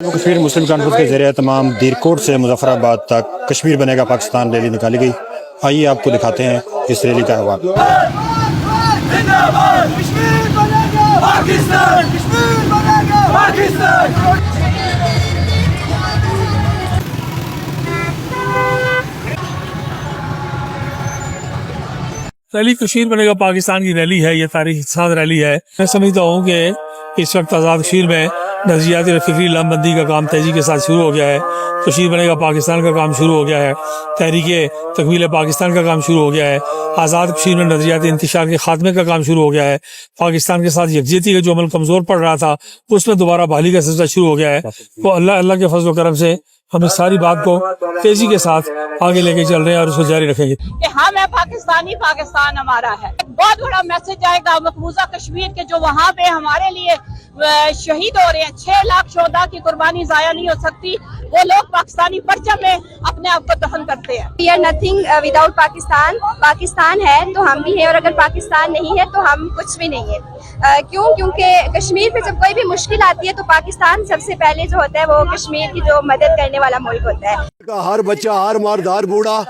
کشمیر مسلم conference کے زیر اہتمام دیرکوٹ سے مظفرآباد تک کشمیر بنے گا پاکستان ریلی نکالی گئی. آئیے آپ کو دکھاتے ہیں اس ریلی کا احوال. ریلی کشمیر بنے گا پاکستان کی ریلی ہے. یہ تاریخ ساز ریلی ہے. میں سمجھتا ہوں کہ اس وقت آزاد کشمیر میں نظریاتی اور فکری لام بندی کا کام تیزی کے ساتھ شروع ہو گیا ہے. کشمیر بنے گا پاکستان کا کام شروع ہو گیا ہے. تحریک تکمیل پاکستان کا کام شروع ہو گیا ہے. آزاد کشمیر میں نظریاتی انتشار کے خاتمے کا کام شروع ہو گیا ہے. پاکستان کے ساتھ یکجہتی کا جو عمل کمزور پڑ رہا تھا اس میں دوبارہ بحالی کا سلسلہ شروع ہو گیا ہے. تو اللہ کے فضل و کرم سے ہم اس ساری بات کو تیزی کے ساتھ آگے لے کے چل رہے ہیں اور اس کو جاری رکھیں گے. کہ ہم ہے پاکستانی، پاکستان ہمارا ہے. بہت بڑا میسج آئے گا مقبوضہ کشمیر کے جو وہاں پہ ہمارے لیے شہید ہو رہے ہیں. 6 لاکھ شہداء کی قربانی ضائع نہیں ہو سکتی. وہ لوگ پاکستانی پرچم میں اپنے آپ کو دفن کرتے ہیں. We are nothing without Pakistan. Pakistan ہے تو ہم بھی ہیں، اور اگر پاکستان نہیں ہے تو ہم کچھ بھی نہیں ہے. کیونکہ کشمیر پہ جب کوئی بھی مشکل آتی ہے تو پاکستان سب سے پہلے جو ہوتا ہے وہ کشمیر کی جو مدد کرنے والا ملک ہوتا ہے. ہر بچہ، ہر مرد، ہر بوڑھا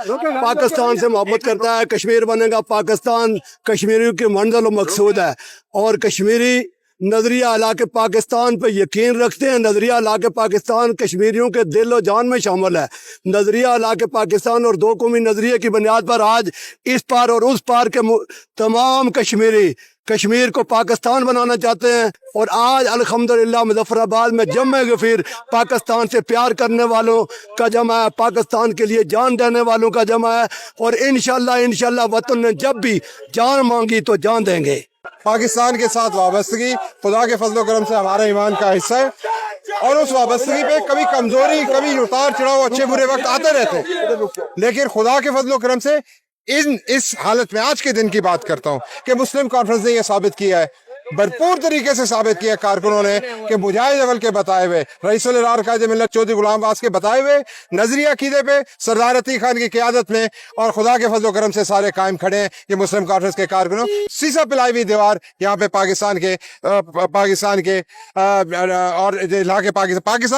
پاکستان سے محبت کرتا ہے. کشمیر بنے گا پاکستان کشمیریوں کی منزل و مقصود ہے. اور کشمیری نظریہ لا کے پاکستان پہ یقین رکھتے ہیں. نظریہ لا کے پاکستان کشمیریوں کے دل و جان میں شامل ہے. نظریہ لا کے پاکستان اور دو قومی نظریے کی بنیاد پر آج اس پار اور اس پار کے تمام کشمیری کشمیر کو پاکستان بنانا چاہتے ہیں. اور آج الحمدللہ مظفرآباد میں جمع غفیر پاکستان سے پیار کرنے والوں کا جمع ہے، پاکستان کے لیے جان دینے والوں کا جمع ہے. اور انشاءاللہ وطن نے جب بھی جان مانگی تو جان دیں گے. پاکستان کے ساتھ وابستگی خدا کے فضل و کرم سے ہمارے ایمان کا حصہ ہے. اور اس وابستگی پہ کبھی کمزوری، کبھی اتار چڑھاؤ، اچھے برے وقت آتے رہتے ہیں. لیکن خدا کے فضل و کرم سے اس حالت میں آج کے دن کی بات کرتا ہوں کہ مسلم کانفرنس نے یہ ثابت کیا ہے، بھرپور طریقے سے ثابت کیا کارکنوں نے کہ مجاہد اول کے بتائے ہوئے، رئیس الارکان قائد ملت چودھری غلام عباس کے بتائے ہوئے نظریہ عقیدے پہ سردار عتیق خان کی قیادت میں اور خدا کے فضل و کرم سے سارے قائم کھڑے ہیں. یہ مسلم کانفرنس کے کارکنوں سیسا پلائی ہوئی دیوار یہاں پہ پاکستان کے اور پاکستان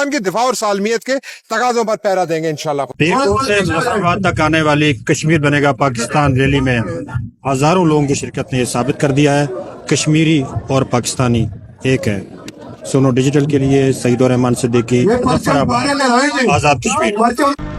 کی دفاع اور سالمیت کے تقاضوں پر پہرا دیں گے انشاءاللہ. دیرکوٹ سے مظفرآباد تک آنے والی کشمیر بنے گا پاکستان ریلی میں ہزاروں لوگوں کی شرکت نے یہ ثابت کر دیا ہے کشمیری اور پاکستانی ایک ہے. سونو ڈیجیٹل کے لیے سعید الرحمان صدیقی، مظفرآباد، آزاد کشمیر.